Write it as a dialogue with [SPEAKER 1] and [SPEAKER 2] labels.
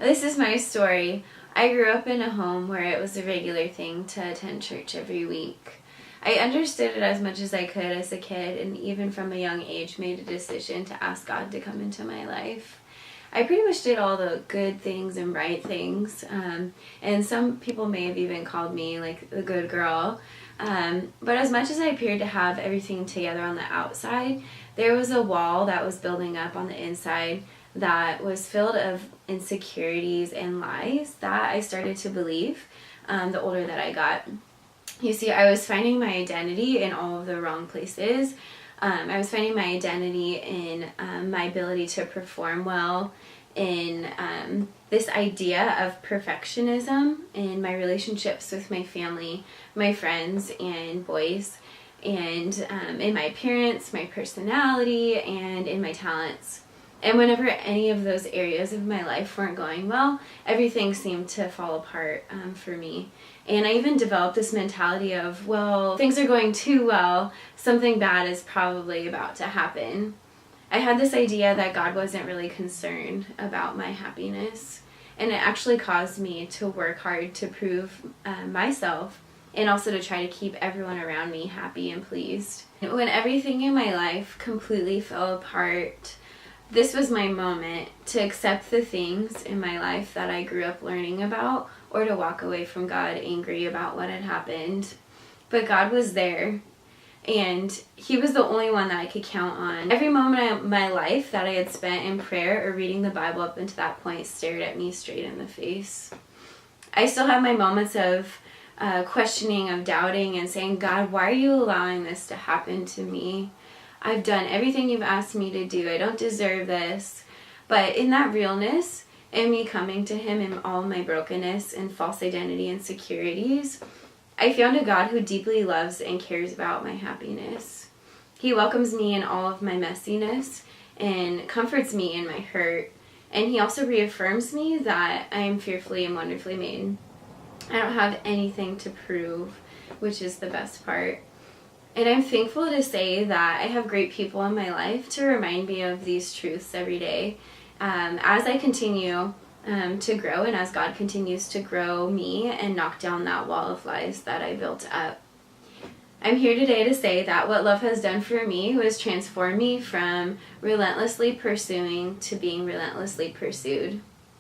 [SPEAKER 1] This is my story. I grew up in a home where it was a regular thing to attend church every week. I understood it as much as I could as a kid, and even from a young age made a decision to ask God to come into my life. I pretty much did all the good things and right things, and some people may have even called me like the good girl. But as much as I appeared to have everything together on the outside, there was a wall that was building up on the inside that was filled of insecurities and lies that I started to believe the older that I got. You see, I was finding my identity in all of the wrong places. I was finding my identity in my ability to perform well, in this idea of perfectionism in my relationships with my family, my friends, and boys, and in my appearance, my personality, and in my talents. And whenever any of those areas of my life weren't going well, everything seemed to fall apart for me. And I even developed this mentality of, well, things are going too well, something bad is probably about to happen. I had this idea that God wasn't really concerned about my happiness, and it actually caused me to work hard to prove myself and also to try to keep everyone around me happy and pleased. When everything in my life completely fell apart, this was my moment to accept the things in my life that I grew up learning about, or to walk away from God angry about what had happened. But God was there, and He was the only one that I could count on. Every moment of my life that I had spent in prayer or reading the Bible up until that point stared at me straight in the face. I still have my moments of questioning, of doubting, and saying, God, why are you allowing this to happen to me? I've done everything you've asked me to do. I don't deserve this. But in that realness, and me coming to Him in all my brokenness and false identity and insecurities, I found a God who deeply loves and cares about my happiness. He welcomes me in all of my messiness and comforts me in my hurt. And He also reaffirms me that I am fearfully and wonderfully made. I don't have anything to prove, which is the best part. And I'm thankful to say that I have great people in my life to remind me of these truths every day. As I continue to grow, and as God continues to grow me and knock down that wall of lies that I built up. I'm here today to say that what love has done for me was transform me from relentlessly pursuing to being relentlessly pursued.